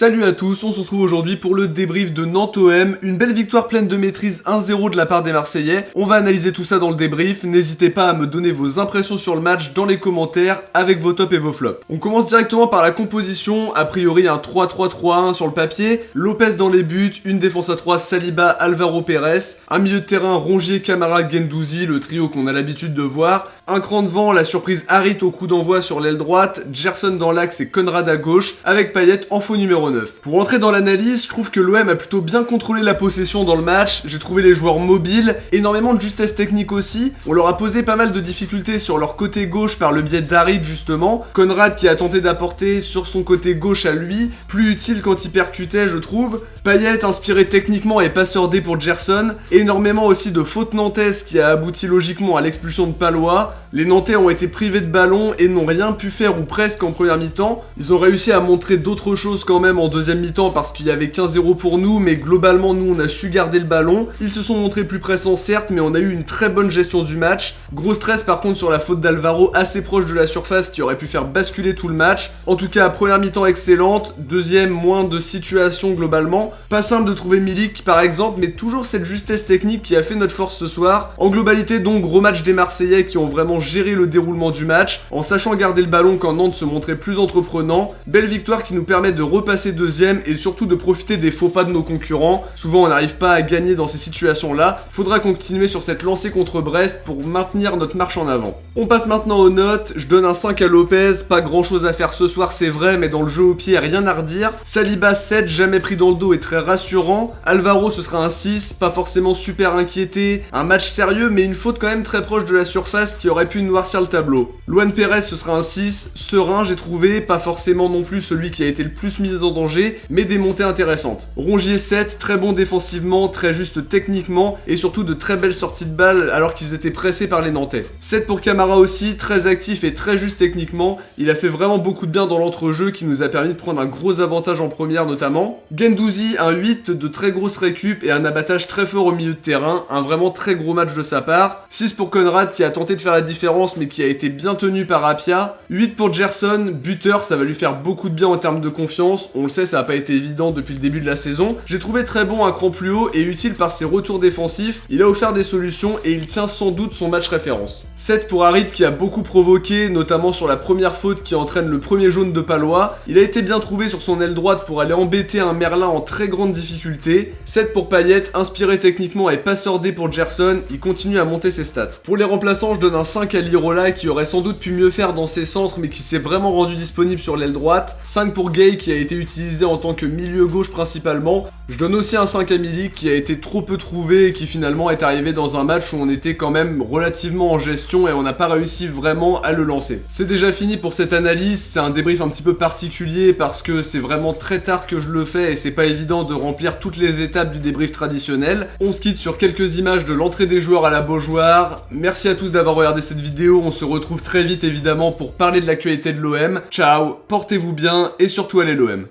Salut à tous, on se retrouve aujourd'hui pour le débrief de Nantes-OM, une belle victoire pleine de maîtrise 1-0 de la part des Marseillais. On va analyser tout ça dans le débrief, n'hésitez pas à me donner vos impressions sur le match dans les commentaires avec vos tops et vos flops. On commence directement par la composition, a priori un 3-3-3-1 sur le papier, Lopez dans les buts, une défense à 3, Saliba, Alvaro Pérez, un milieu de terrain Rongier, Camara, Guendouzi, le trio qu'on a l'habitude de voir, un cran devant, la surprise Harit au coup d'envoi sur l'aile droite, Gerson dans l'axe et Konrad à gauche, avec Payet en faux numéro 9. Pour entrer dans l'analyse, je trouve que l'OM a plutôt bien contrôlé la possession dans le match, j'ai trouvé les joueurs mobiles, énormément de justesse technique aussi, on leur a posé pas mal de difficultés sur leur côté gauche par le biais d'Harit justement, Konrad qui a tenté d'apporter sur son côté gauche à lui, plus utile quand il percutait je trouve, Payet inspiré techniquement et passeur D pour Gerson, énormément aussi de fautes nantaises qui a abouti logiquement à l'expulsion de Palois. Les Nantais ont été privés de ballon et n'ont rien pu faire ou presque en première mi-temps. Ils ont réussi à montrer d'autres choses quand même en deuxième mi-temps parce qu'il y avait 15-0 pour nous, mais globalement nous on a su garder le ballon. Ils se sont montrés plus pressants certes, mais on a eu une très bonne gestion du match. Gros stress par contre sur la faute d'Alvaro assez proche de la surface qui aurait pu faire basculer tout le match. En tout cas première mi-temps excellente, deuxième moins de situations globalement. Pas simple de trouver Milik par exemple, mais toujours cette justesse technique qui a fait notre force ce soir. En globalité donc gros match des Marseillais qui ont vraiment géré le déroulement du match, en sachant garder le ballon quand Nantes se montrait plus entreprenant. Belle victoire qui nous permet de repasser deuxième et surtout de profiter des faux pas de nos concurrents. Souvent on n'arrive pas à gagner dans ces situations là. Faudra continuer sur cette lancée contre Brest pour maintenir notre marche en avant. On passe maintenant aux notes, je donne un 5 à Lopez, pas grand chose à faire ce soir c'est vrai, mais dans le jeu au pied rien à redire. Saliba 7, jamais pris dans le dos et très rassurant. Alvaro ce sera un 6, pas forcément super inquiété, un match sérieux mais une faute quand même très proche de la surface qui aurait pu noircir le tableau. Luan Pérez ce sera un 6, serein j'ai trouvé, pas forcément non plus celui qui a été le plus mis en danger, mais des montées intéressantes. Rongier 7, très bon défensivement, très juste techniquement et surtout de très belles sorties de balles alors qu'ils étaient pressés par les Nantais. 7 pour Camara aussi, très actif et très juste techniquement, il a fait vraiment beaucoup de bien dans l'entrejeu qui nous a permis de prendre un gros avantage en première notamment. Guendouzi un 8, de très grosses récup et un abattage très fort au milieu de terrain, un vraiment très gros match de sa part. 6 pour Konrad qui a tenté de faire la différence mais qui a été bien tenu par Apia. 8 pour Gerson, buteur, ça va lui faire beaucoup de bien en termes de confiance, on le sait ça n'a pas été évident depuis le début de la saison. J'ai trouvé très bon un cran plus haut et utile par ses retours défensifs, il a offert des solutions et il tient sans doute son match référence. 7 pour Harit qui a beaucoup provoqué, notamment sur la première faute qui entraîne le premier jaune de Palois. Il a été bien trouvé sur son aile droite pour aller embêter un Merlin en très grande difficulté. 7 pour Payet, inspiré techniquement et passeur D pour Gerson, il continue à monter ses stats. Pour les remplaçants, je donne un 5 à Lirola qui aurait sans doute pu mieux faire dans ses centres mais qui s'est vraiment rendu disponible sur l'aile droite. 5 pour Gay qui a été utilisé en tant que milieu gauche principalement. Je donne aussi un 5 à Milik qui a été trop peu trouvé et qui finalement est arrivé dans un match où on était quand même relativement en gestion et on n'a pas réussi vraiment à le lancer. C'est déjà fini pour cette analyse, c'est un débrief un petit peu particulier parce que c'est vraiment très tard que je le fais et c'est pas évident de remplir toutes les étapes du débrief traditionnel. On se quitte sur quelques images de l'entrée des joueurs à la Beaujoire. Merci à tous d'avoir regardé cette vidéo, on se retrouve très vite évidemment pour parler de l'actualité de l'OM. Ciao, portez-vous bien et surtout allez l'OM.